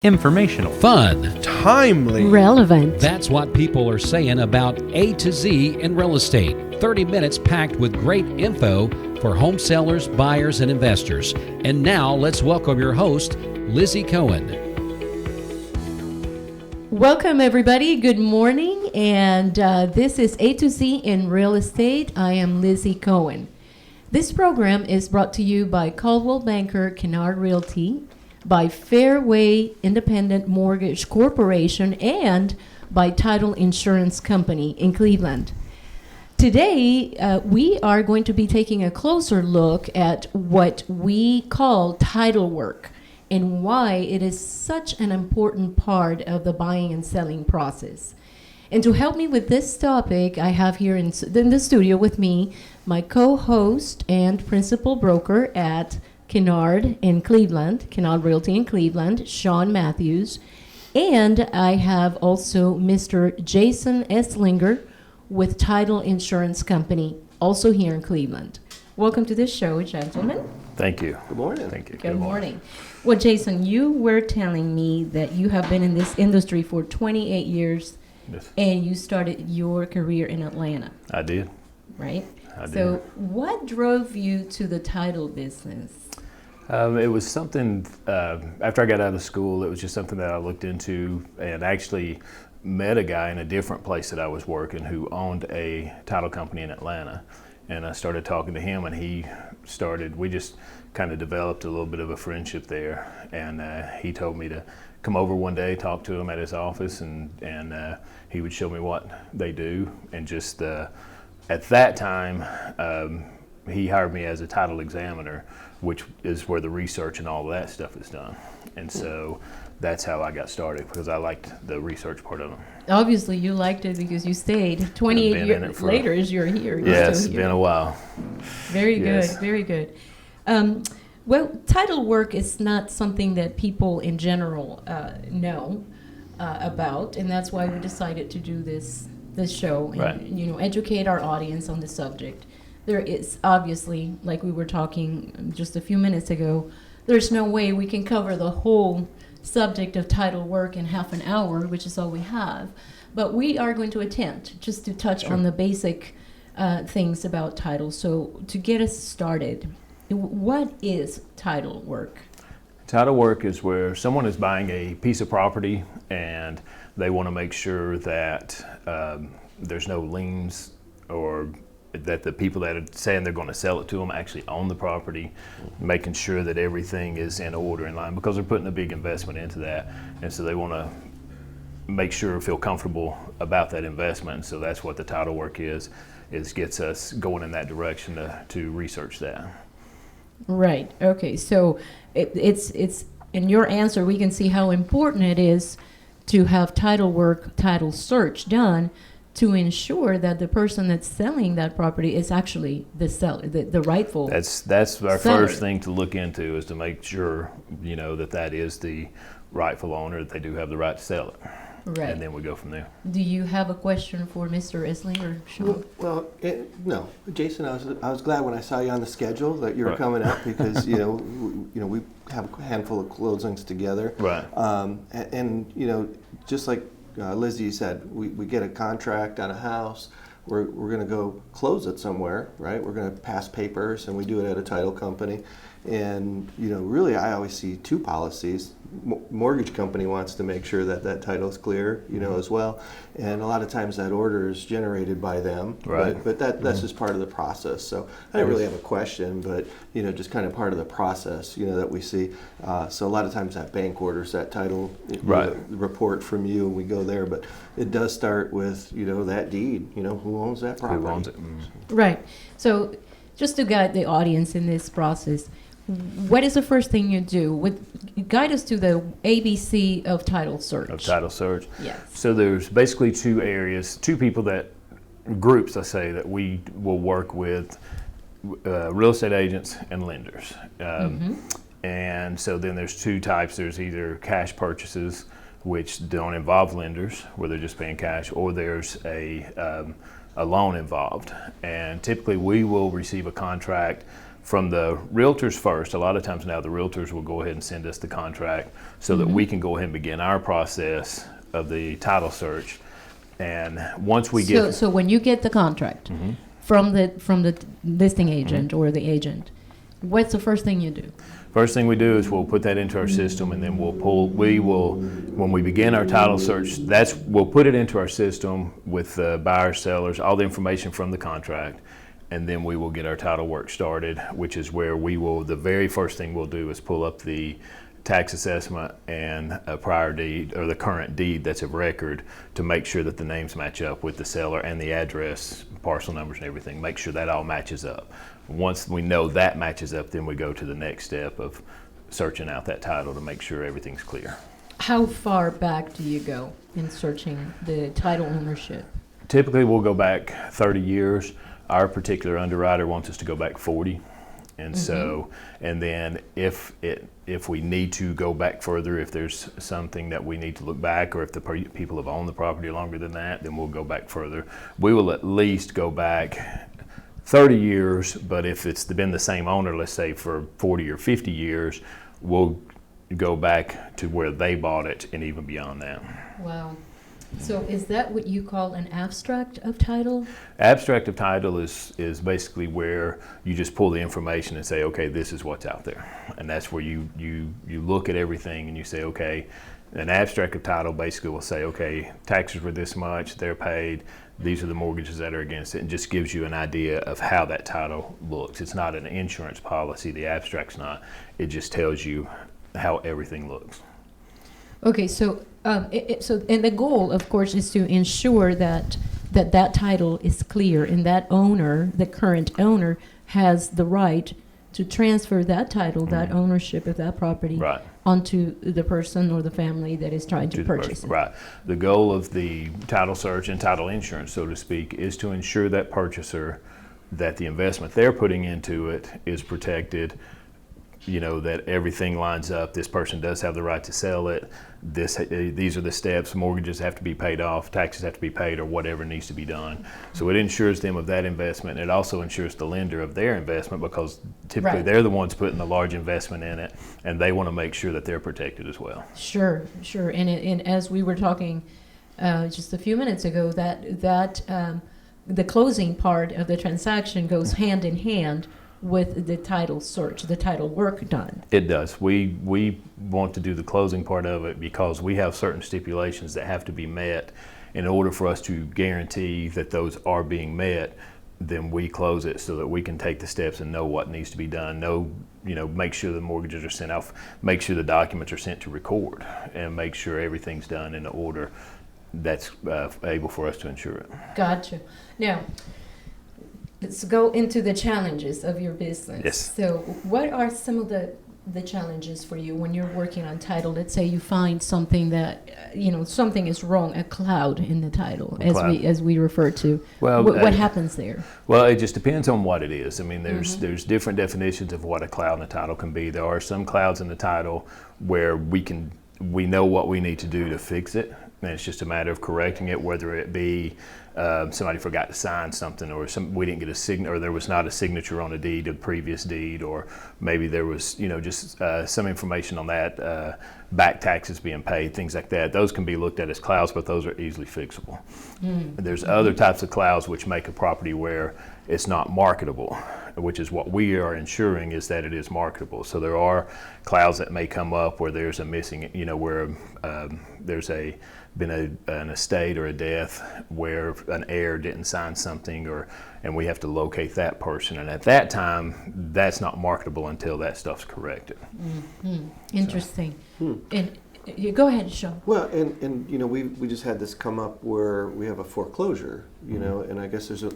Informational, fun, timely, relevant. That's what people are saying about A to Z in real estate. 30 minutes packed with great info for home sellers, buyers, and investors. And now let's welcome your host, Lizzie Cohen. Welcome everybody. Good morning. And this is A to Z in real estate. I am Lizzie Cohen. This program is brought to you by Coldwell Banker Kennard Realty, by Fairway Independent Mortgage Corporation, and by Title Insurance Company in Cleveland. Today, we are going to be taking a closer look at what we call title work and why it is such an important part of the buying and selling process. And to help me with this topic, I have here in the studio with me my co-host and principal broker at Kennard in Cleveland, Kennard Realty in Cleveland, Sean Matthews. And I have also Mr. Jason Esslinger with Title Insurance Company, also here in Cleveland. Welcome to the show, gentlemen. Thank you. Good morning. Thank you. Good morning. Well, Jason, you were telling me that you have been in this industry for 28 years, Yes. and you started your career in Atlanta, I did. right? I did. So what drove you to the title business? It was something, after I got out of school, it was just something that I looked into and actually met a guy in a different place that I was working who owned a title company in Atlanta. And I started talking to him, and we just kind of developed a little bit of a friendship there. And he told me to come over one day, talk to him at his office, and he would show me what they do. And just at that time, he hired me as a title examiner, which is where the research and all that stuff is done. And so that's how I got started, because I liked the research part of it. Obviously, you liked it because you stayed. 28 years later, as you're here. Yes, it's been a while. Very Yes. good, very good. Well, title work is not something that people in general know about, and that's why we decided to do this show and Right. Educate our audience on the subject. There is obviously, like we were talking just a few minutes ago, there's no way we can cover the whole subject of title work in half an hour, which is all we have. But we are going to attempt just to touch on the basic things about title. So to get us started, what is title work? Title work is where someone is buying a piece of property and they want to make sure that there's no liens, or that the people that are saying they're going to sell it to them actually own the property, making sure that everything is in order, in line, because they're putting a big investment into that. And so they want to make sure, feel comfortable about that investment. So that's what the title work is gets us going in that direction to research that. Right. Okay. So it's in your answer, we can see how important it is to have title work, title search done to ensure that the person that's selling that property is actually the seller, the rightful. That's our seller. first thing to look into, is to make sure that is the rightful owner, that they do have the right to sell it. Right. And then we go from there. Do you have a question for Mr. Isling or Sean? No, Jason. I was glad when I saw you on the schedule that you were coming up, because we have a handful of closings together. Right. And just like Lizzie said, we get a contract on a house. We're going to go close it somewhere, right? We're going to pass papers, and we do it at a title company. And really, I always see two policies. Mortgage company wants to make sure that that title is clear, as well. And a lot of times that order is generated by them. Right. But that's just part of the process. So I don't really have a question, but just kind of part of the process, that we see. So a lot of times that bank orders that title report from you, and we go there. But it does start with that deed. Who owns that property? Who owns it? Right. So just to guide the audience in this process, what is the first thing you do? Guide us to the ABC of title search. Of title search. Yes. So there's basically two groups, I say, that we will work with, real estate agents and lenders. And so then there's two types. There's either cash purchases, which don't involve lenders, where they're just paying cash, or there's a loan involved. And typically we will receive a contract from the realtors first. A lot of times now the realtors will go ahead and send us the contract so that we can go ahead and begin our process of the title search. And once we get So when you get the contract from the listing agent or the agent, what's the first thing you do? First thing we do is we'll put that into our system, and then when we begin our title search, we'll put it into our system with buyers, sellers, all the information from the contract, and then we will get our title work started, which is where the very first thing we'll do is pull up the tax assessment and a prior deed or the current deed that's of record to make sure that the names match up with the seller and the address, parcel numbers and everything, make sure that all matches up. Once we know that matches up, then we go to the next step of searching out that title to make sure everything's clear. How far back do you go in searching the title ownership? Typically we'll go back 30 years. Our particular underwriter wants us to go back 40. And so, and then if we need to go back further, if there's something that we need to look back, or if the people have owned the property longer than that, then we'll go back further. We will at least go back 30 years, but if it's been the same owner, let's say for 40 or 50 years, we'll go back to where they bought it and even beyond that. Wow. So is that what you call an abstract of title? Abstract of title is basically where you just pull the information and say, okay, this is what's out there. And that's where you look at everything and you say, okay, an abstract of title basically will say, okay, taxes were this much, they're paid, these are the mortgages that are against it, and just gives you an idea of how that title looks. It's not an insurance policy, the abstract's not. It just tells you how everything looks. Okay, so and the goal, of course, is to ensure that title is clear and that owner, the current owner, has the right to transfer that title, that ownership of that property, onto the person or the family that is trying to purchase it. Right. The goal of the title search and title insurance, so to speak, is to ensure that purchaser that the investment they're putting into it is protected. You know, that everything lines up. This person does have the right to sell it. These are the steps. Mortgages have to be paid off. Taxes have to be paid, or whatever needs to be done. So it insures them of that investment. It also insures the lender of their investment, because typically they're the ones putting the large investment in it, and they want to make sure that they're protected as well. Sure. And as we were talking just a few minutes ago, that the closing part of the transaction goes hand in hand with the title search, the title work done. It does. We want to do the closing part of it because we have certain stipulations that have to be met. In order for us to guarantee that those are being met, then we close it so that we can take the steps and know what needs to be done. Make sure the mortgages are sent out, make sure the documents are sent to record, and make sure everything's done in the order that's able for us to insure it. Gotcha. Now, let's go into the challenges of your business. Yes. So what are some of the challenges for you when you're working on title? Let's say you find something that, something is wrong, a cloud in the title, as we refer to. Well, what happens there? Well, it just depends on what it is. I mean, there's different definitions of what a cloud in the title can be. There are some clouds in the title where we know what we need to do to fix it, and it's just a matter of correcting it, whether it be somebody forgot to sign something, or we didn't get a signature, or there was not a signature on a deed, a previous deed, or maybe there was just some information on that, back taxes being paid, things like that. Those can be looked at as clouds, but those are easily fixable. There's other types of clouds which make a property where it's not marketable, which is what we are ensuring is that it is marketable. So there are clouds that may come up where there's a missing, where there's been an estate or a death where an heir didn't sign something, and we have to locate that person, and at that time that's not marketable until that stuff's corrected. Interesting. And you go ahead, Sean. Well, and we just had this come up where we have a foreclosure, and I guess there's a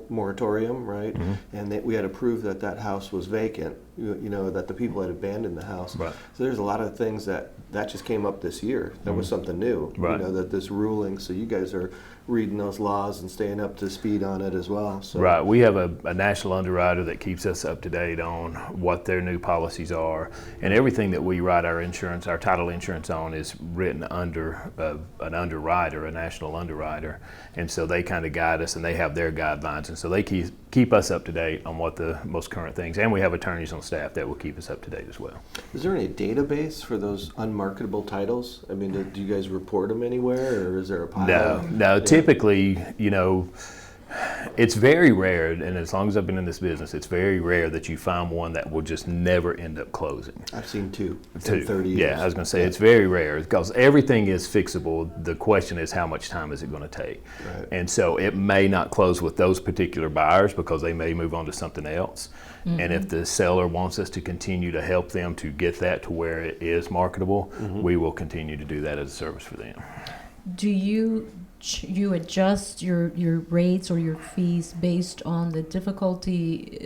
moratorium, right? And we had to prove that house was vacant, that the people had abandoned the house. Right. So there's a lot of things that just came up this year. That was something new, right. That this ruling. So you guys are reading those laws and staying up to speed on it as well. So. Right. We have a national underwriter that keeps us up to date on what their new policies are, and everything that we write our title insurance on is written under an underwriter, a national underwriter, and so they kind to guide us, and they have their guidelines, and so they keep us up to date on what the most current things, and we have attorneys on staff that will keep us up to date as well. Is there any database for those unmarketable titles? I mean, do you guys report them anywhere, or is there a pile? No. Typically, it's very rare, and as long as I've been in this business, it's very rare that you find one that will just never end up closing. I've seen two in 30 years. Yeah, I was going to say it's very rare because everything is fixable. The question is how much time is it going to take? Right. And so it may not close with those particular buyers because they may move on to something else. Mm-hmm. And if the seller wants us to continue to help them to get that to where it is marketable, we will continue to do that as a service for them. Do you adjust your rates or your fees based on the difficulty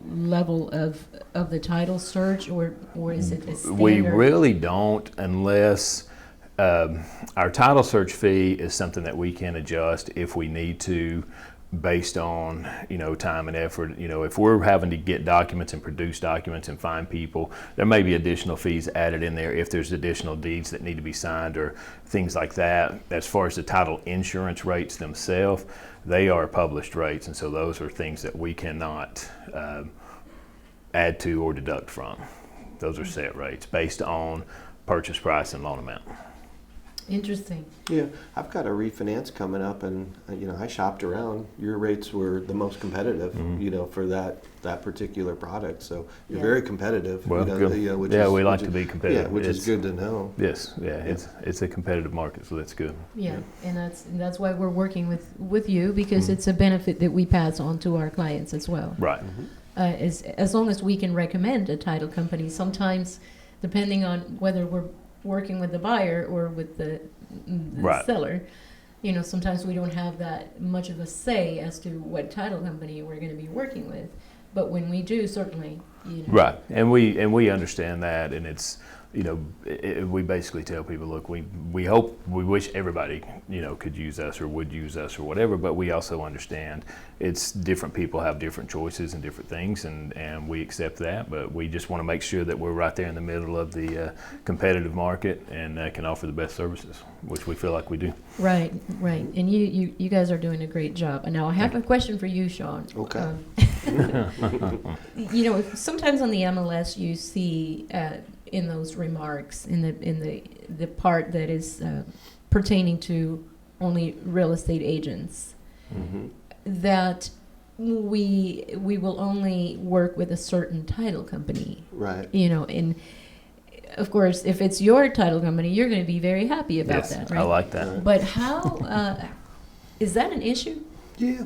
level of the title search, or is it a standard? We really don't, unless our title search fee is something that we can adjust if we need to, based on time and effort. If we're having to get documents and produce documents and find people, there may be additional fees added in there if there's additional deeds that need to be signed or things like that. As far as the title insurance rates themselves, they are published rates, and so those are things that we cannot add to or deduct from. Those are set rates based on purchase price and loan amount. Interesting. Yeah, I've got a refinance coming up, and I shopped around. Your rates were the most competitive, for that particular product. So you're very competitive. Well, good. We like to be competitive. Yeah, which is good to know. Yes, it's a competitive market, so that's good. Yeah, and that's why we're working with you, because it's a benefit that we pass on to our clients as well. Right. As long as we can recommend a title company, sometimes depending on whether we're working with the buyer or with the seller, sometimes we don't have that much of a say as to what title company we're going to be working with. But when we do, certainly, Right, and we understand that, and it's, we basically tell people, look, we wish everybody, could use us or would use us or whatever, but we also understand it's different people have different choices and different things, and we accept that, but we just want to make sure that we're right there in the middle of the competitive market and can offer the best services, which we feel like we do. Right, and you guys are doing a great job. And now I have a question for you, Sean. Okay. Sometimes on the MLS you see in those remarks, in the part that is pertaining to only real estate agents, that we will only work with a certain title company. Right. And of course, if it's your title company, you're going to be very happy about that, right? I like that. But how is that an issue? Yeah,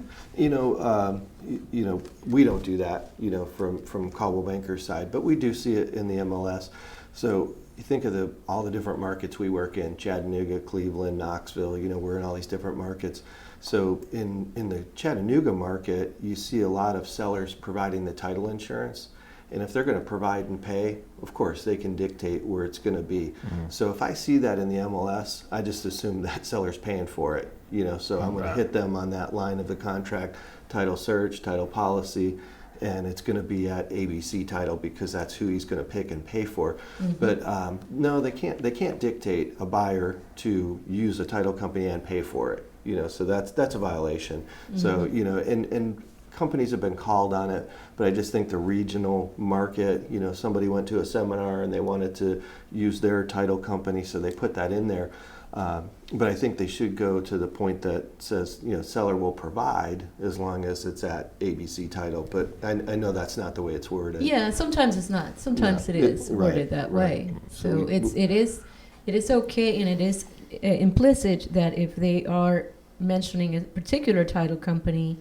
we don't do that, from Caldwell Banker's side, but we do see it in the MLS. So you think of all the different markets we work in: Chattanooga, Cleveland, Knoxville. We're in all these different markets. So in the Chattanooga market, you see a lot of sellers providing the title insurance. And if they're going to provide and pay, of course, they can dictate where it's going to be. So if I see that in the MLS, I just assume that seller's paying for it. So I'm going to hit them on that line of the contract: title search, title policy, and it's going to be at ABC Title because that's who he's going to pick and pay for. But no, they can't dictate a buyer to use a title company and pay for it. So that's a violation. So and companies have been called on it, but I just think the regional market, somebody went to a seminar and they wanted to use their title company, so they put that in there. But I think they should go to the point that says, seller will provide as long as it's at ABC Title. But I know that's not the way it's worded. Yeah, sometimes it's not. Sometimes it is worded that way. So it is okay, and it is implicit that if they are mentioning a particular title company,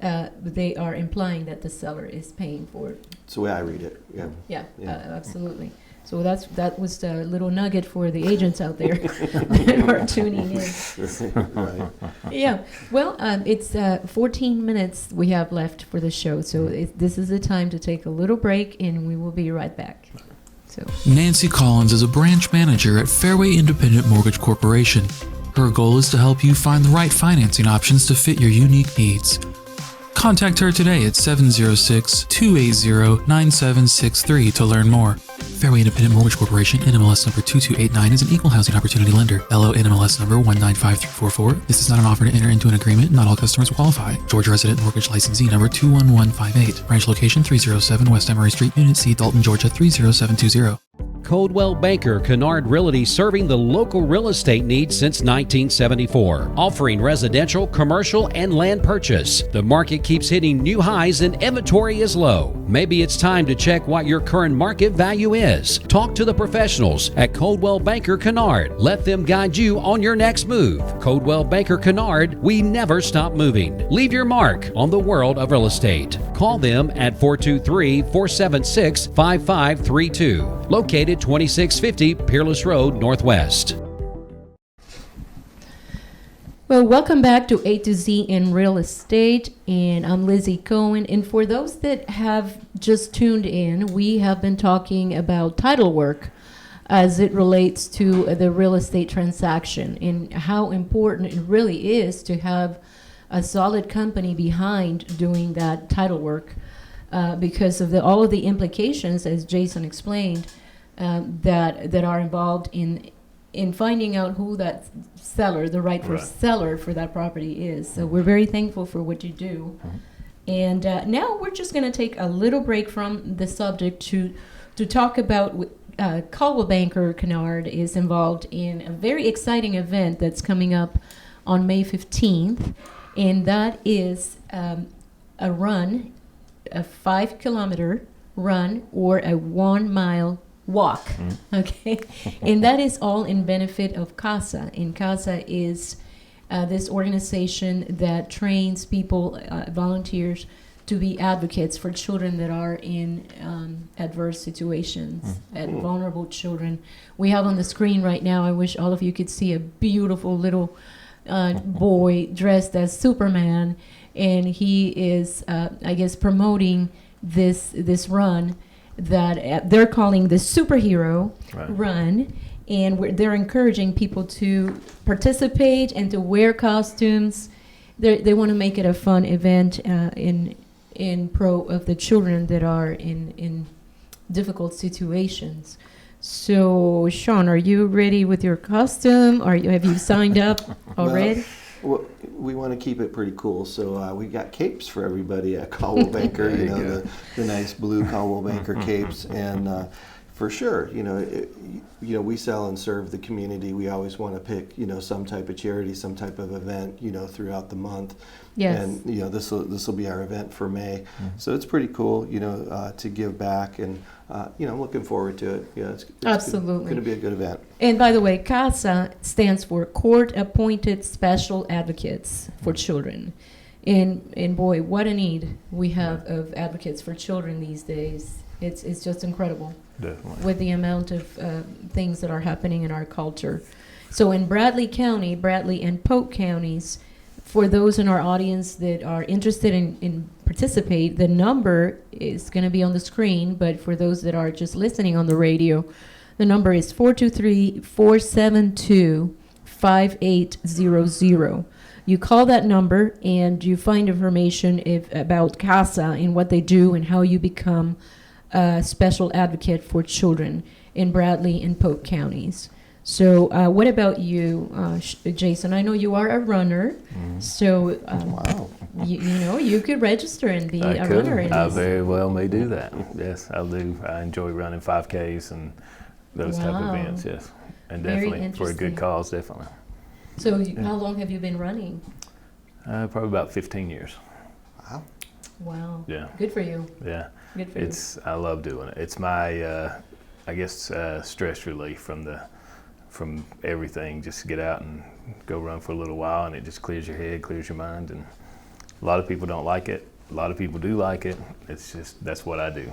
they are implying that the seller is paying for it. That's the way I read it. Yeah. Absolutely. So that was the little nugget for the agents out there that are tuning in. Right. Yeah. Well, it's 14 minutes we have left for the show, so this is the time to take a little break, and we will be right back. So Nancy Collins is a branch manager at Fairway Independent Mortgage Corporation. Her goal is to help you find the right financing options to fit your unique needs. Contact her today at 706-280-9763 to learn more. Fairway Independent Mortgage Corporation, NMLS number 2289, is an equal housing opportunity lender. LO NMLS number 195344. This is not an offer to enter into an agreement. Not all customers will qualify. Georgia Resident Mortgage Licensee number 21158. Branch location 307 West Emory Street, Unit C, Dalton, Georgia 30720. Coldwell Banker Kennard Realty, serving the local real estate needs since 1974, offering residential, commercial, and land purchase. The market keeps hitting new highs and inventory is low. Maybe it's time to check what your current market value is. Talk to the professionals at Coldwell Banker Kennard. Let them guide you on your next move. Coldwell Banker Kennard, we never stop moving. Leave your mark on the world of real estate. Call them at 423-476-5532. Located 2650 Peerless Road Northwest. Well, welcome back to A to Z in Real Estate, and I'm Lizzie Cohen. And for those that have just tuned in, we have been talking about title work as it relates to the real estate transaction and how important it really is to have a solid company behind doing that title work because of all of the implications, as Jason explained, that are involved in finding out who that seller, the rightful seller for that property is. So we're very thankful for what you do. And now we're just going to take a little break from the subject to talk about Coldwell Banker Kennard is involved in a very exciting event that's coming up on May 15th, and that is a run, a 5-kilometer run or a 1-mile walk, okay? And that is all in benefit of CASA. And CASA is this organization that trains people, volunteers, to be advocates for children that are in adverse situations, and vulnerable children. We have on the screen right now, I wish all of you could see a beautiful little boy dressed as Superman, and he is, I guess, promoting this run that they're calling the superhero run, and they're encouraging people to participate and to wear costumes. They want to make it a fun event in pro of the children that are in difficult situations. So, Sean, are you ready with your costume? Have you signed up already? Well, we want to keep it pretty cool, so we got capes for everybody at Coldwell Banker. The nice blue Coldwell Banker capes, and for sure, we sell and serve the community. We always want to pick, some type of charity, some type of event, throughout the month. Yes. And this will be our event for May, so it's pretty cool, to give back, and I'm looking forward to it. It's absolutely going to be a good event. And by the way, CASA stands for Court Appointed Special Advocates for Children. And boy, what a need we have of advocates for children these days. It's just incredible. Definitely. With the amount of things that are happening in our culture. So in Bradley County, Bradley and Polk counties, for those in our audience that are interested in participate, the number is going to be on the screen, but for those that are just listening on the radio, the number is 423-472-5800. You call that number and you find information about CASA and what they do and how you become a special advocate for children in Bradley and Polk counties. So what about you, Jason? I know you are a runner, so Wow. you could register and be a could. runner. I very well may do that. Yes, I do. I enjoy running 5Ks and those type of events, yes. And Very definitely for a good interesting. cause, definitely. So how long have you been running? Probably about 15 years. Wow. Wow. Yeah. Good for you. Yeah. Good for you. I love doing it. It's my, stress relief from everything. Just get out and go run for a little while, and it just clears your head, clears your mind. And a lot of people don't like it. A lot of people do like it. It's just, that's what I do.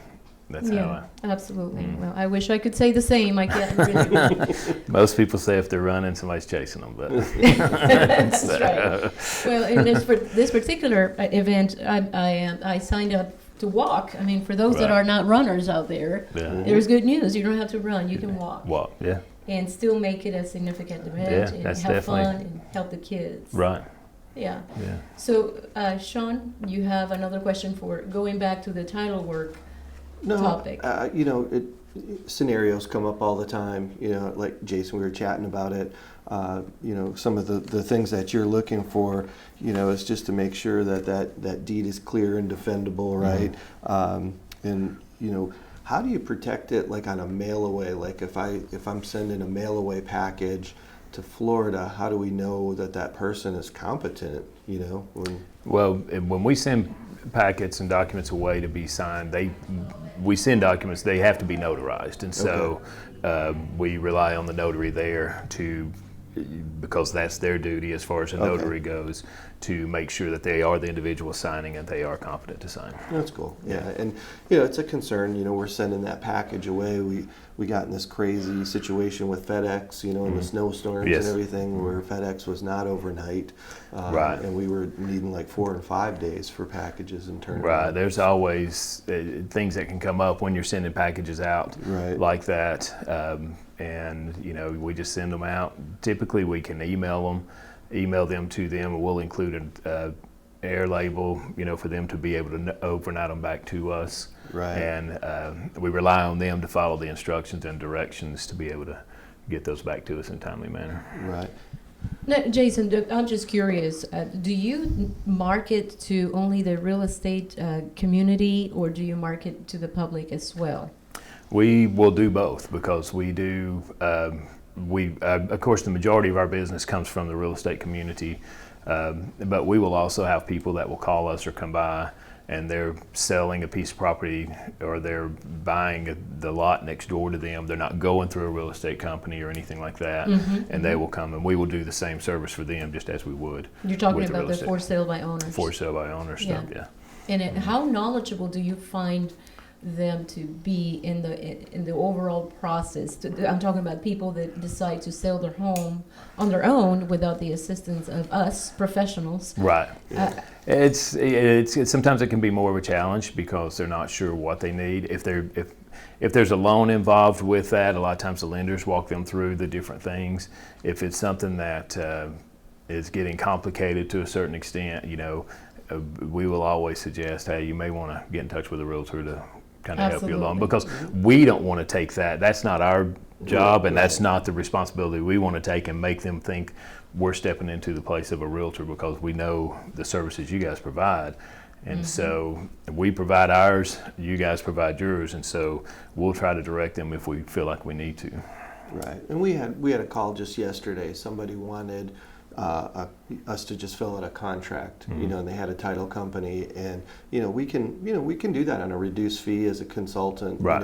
That's how absolutely. Well, I wish I could say the same. I can't really. most people say if they're running, somebody's chasing them. But That's right. Well, in this particular event, I signed up to walk. I mean, for those that are not runners out there, there's good news. You don't have to run. You can walk. Walk, yeah. And still make it a significant event and that's have definitely fun and help the kids. Right. Yeah. Yeah. So, Sean, you have another question for going back to the title work topic. Scenarios come up all the time. Like Jason, we were chatting about it. Some of the things that you're looking for, is just to make sure that deed is clear and defendable, right? And how do you protect it, like on a mail away? Like if I'm sending a mail away package to Florida, how do we know that person is competent? Well, when we send packets and documents away to be signed, we send documents, they have to be notarized, and so we rely on the notary there because that's their duty as far as the notary goes, to make sure that they are the individual signing and they are competent to sign. That's cool. Yeah, and it's a concern. We're sending that package away. We got in this crazy situation with FedEx, in the snowstorms and everything, where FedEx was not overnight, and we were needing like 4 and 5 days for packages and turnaround. Right. There's always things that can come up when you're sending packages out like that, and we just send them out. Typically, we can email them to them, and we'll include an air label, for them to be able to overnight them back to us. Right. And we rely on them to follow the instructions and directions to be able to get those back to us in a timely manner. Right. Now, Jason, I'm just curious, do you market to only the real estate community, or do you market to the public as well? We will do both, because we do, of course, the majority of our business comes from the real estate community, but we will also have people that will call us or come by, and they're selling a piece of property, or they're buying the lot next door to them. They're not going through a real estate company or anything like that, and they will come, and we will do the same service for them just as we would. You're talking about the for sale by owners. For sale by owner stuff, yeah. And how knowledgeable do you find them to be in the overall process? I'm talking about people that decide to sell their home on their own without the assistance of us professionals. Right. It's sometimes it can be more of a challenge because they're not sure what they need. If there's a loan involved with that, a lot of times the lenders walk them through the different things. If it's something that is getting complicated to a certain extent, we will always suggest, hey, you may want to get in touch with a realtor to kind of help you along, because we don't want to take that. That's not our job, and that's not the responsibility we want to take and make them think we're stepping into the place of a realtor, because we know the services you guys provide. And so we provide ours, you guys provide yours, and so we'll try to direct them if we feel like we need to. Right. And we had a call just yesterday. Somebody wanted us to just fill out a contract, and they had a title company, and we can do that on a reduced fee as a consultant. Right.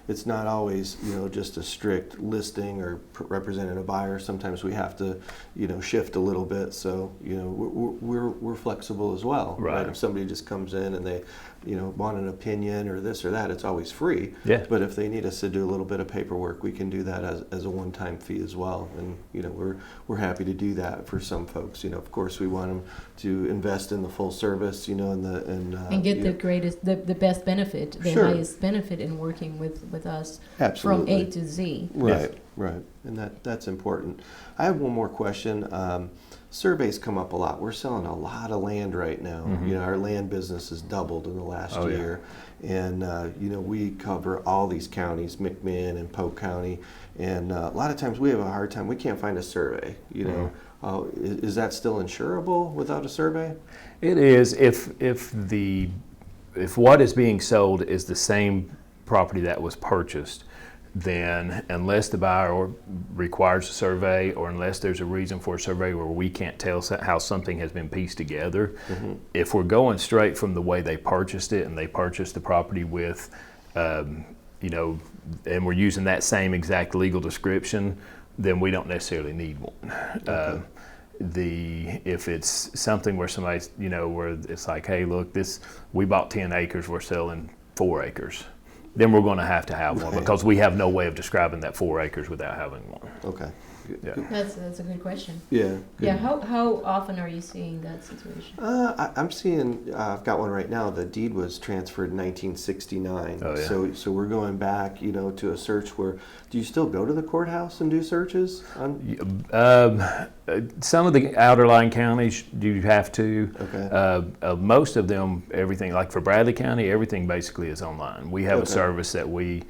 It's not always just a strict listing or representing a buyer. Sometimes we have to shift a little bit. So we're flexible as well. Right. If somebody just comes in and they want an opinion or this or that, it's always free. Yeah. But if they need us to do a little bit of paperwork, we can do that as a one-time fee as well. And we're happy to do that for some folks. Of course, we want them to invest in the full service, and get the best benefit, the highest benefit in working with us. Absolutely. From A to Z. Right, yes. Right, and that's important. I have one more question. Surveys come up a lot. We're selling a lot of land right now. Our land business has doubled in the last year, and we cover all these counties, McMinn and Polk County, and a lot of times we have a hard time. We can't find a survey. Is that still insurable without a survey? It is if what is being sold is the same property that was purchased, then unless the buyer requires a survey, or unless there's a reason for a survey where we can't tell how something has been pieced together, if we're going straight from the way they purchased it, and they purchased the property with, and we're using that same exact legal description, then we don't necessarily need one. If it's something where somebody's, where it's like, hey, look, we bought 10 acres, we're selling 4 acres. then we're going to have one, because we have no way of describing that 4 acres without having one. Okay. Yeah. That's a good question. Yeah. Good. Yeah, how often are you seeing that situation? I'm seeing, I've got one right now. The deed was transferred in 1969. Oh, yeah. So we're going back, to a search where, do you still go to the courthouse and do searches? Some of the outerline counties you have to. Okay. Most of them, everything, like for Bradley County, everything basically is online. We have a service that we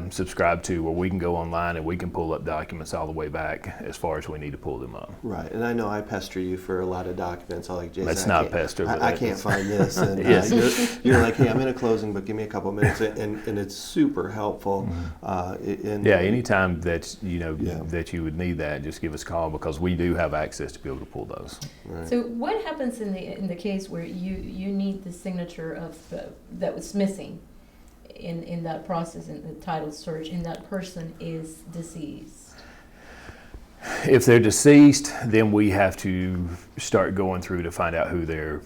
subscribe to where we can go online and we can pull up documents all the way back as far as we need to pull them up. Right, and I know I pester you for a lot of documents. I'm like, Jason, That's not pester. I can't find this. And Yes. you're like, hey, I'm in a closing, but give me a couple minutes, and it's super helpful. Yeah, anytime that that you would need that, just give us a call, because we do have access to be able to pull those. Right. So what happens in the case where you need the signature of that was missing in that process, in the title search, and that person is deceased? If they're deceased, then we have to start going through to find out who their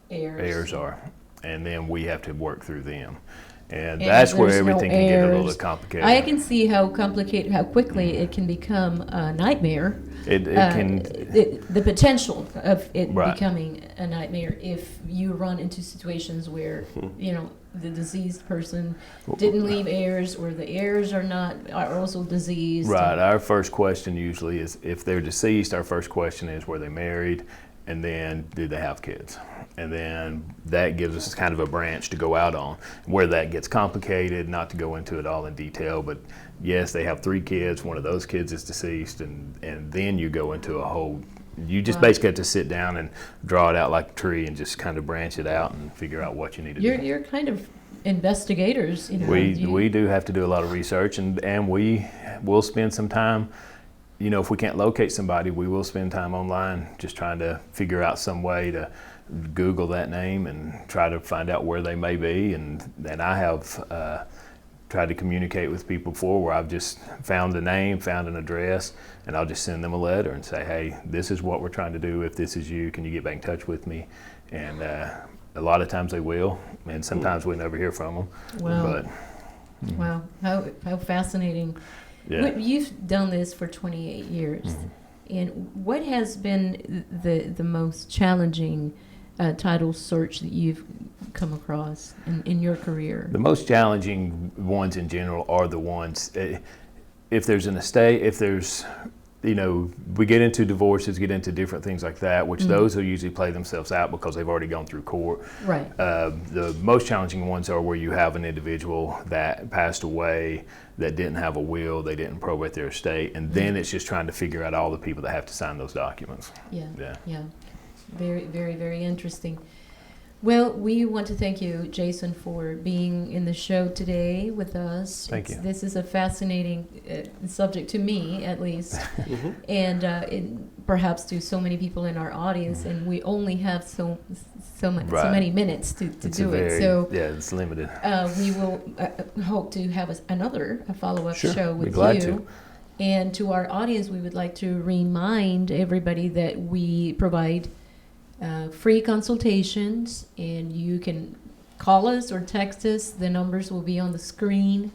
heirs are, and then we have to work through them. And that's where everything can get a little complicated. I can see how quickly it can become a nightmare. It can. The potential of it Right. becoming a nightmare if you run into situations where the deceased person didn't leave heirs, or the heirs are also diseased. Right. Our first question usually is, if they're deceased, our first question is, were they married, and then did they have kids? And then that gives us kind of a branch to go out on. Where that gets complicated, not to go into it all in detail, but yes, they have 3 kids, one of those kids is deceased, and then you go into a whole, you just basically have to sit down and draw it out like a tree and just kind of branch it out and figure out what you need to do. You're kind of investigators. We do have to do a lot of research, and we will spend some time, if we can't locate somebody, we will spend time online just trying to figure out some way to Google that name and try to find out where they may be. And I have tried to communicate with people before, where I've just found the name, found an address, and I'll just send them a letter and say, hey, this is what we're trying to do. If this is you, can you get back in touch with me? And a lot of times they will, and sometimes we never hear from them. Wow. Wow, how fascinating. Yeah. You've done this for 28 years. And what has been the most challenging title search that you've come across in your career? The most challenging ones in general are the ones, if there's an estate, if there's, we get into divorces, get into different things like that, which those will usually play themselves out because they've already gone through court. Right. The most challenging ones are where you have an individual that passed away, that didn't have a will, they didn't probate their estate, and then it's just trying to figure out all the people that have to sign those documents. Yeah. Very, very, very interesting. Well, we want to thank you, Jason, for being in the show today with us. Thank you. This is a fascinating subject to me, at least, and perhaps to so many people in our audience. And we only have so many minutes to do it. So it's limited. We will hope to have a follow-up Sure, show with be glad you. to. And to our audience, we would like to remind everybody that we provide free consultations, and you can call us or text us. The numbers will be on the screen.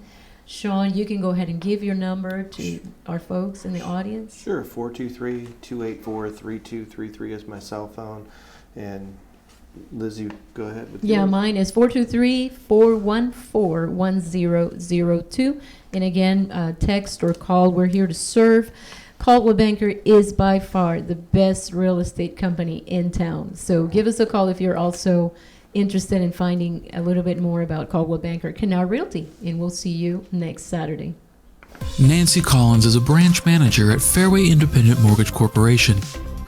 Sean, you can go ahead and give your number to our folks in the audience. Sure, 423-284-3233 is my cell phone. And Liz, you go ahead with yours. Mine is 423-414-1002. And again, text or call. We're here to serve. Caldwell Banker is by far the best real estate company in town. So give us a call if you're also interested in finding a little bit more about Caldwell Banker Kennard Realty. And we'll see you next Saturday. Nancy Collins is a branch manager at Fairway Independent Mortgage Corporation.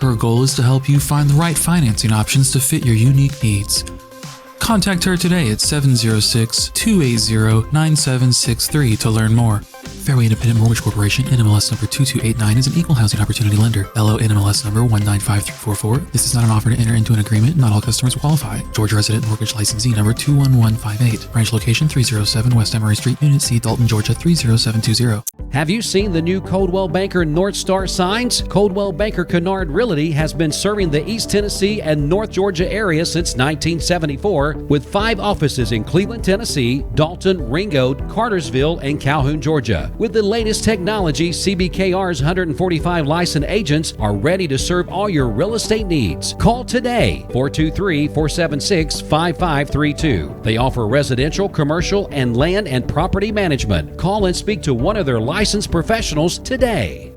Her goal is to help you find the right financing options to fit your unique needs. Contact her today at 706-280-9763 to learn more. Fairway Independent Mortgage Corporation, NMLS number 2289, is an equal housing opportunity lender. LO NMLS number 195344. This is not an offer to enter into an agreement. Not all customers qualify. Georgia Resident Mortgage Licensee number 21158. Branch location 307 West Emory Street, Unit C, Dalton, Georgia 30720. Have you seen the new Coldwell Banker North Star signs? Coldwell Banker Kennard Realty has been serving the East Tennessee and North Georgia area since 1974 with 5 offices in Cleveland, Tennessee, Dalton, Ringgold, Cartersville, and Calhoun, Georgia. With the latest technology, CBKR's 145 licensed agents are ready to serve all your real estate needs. Call today, 423-476-5532. They offer residential, commercial, and land and property management. Call and speak to one of their licensed professionals today.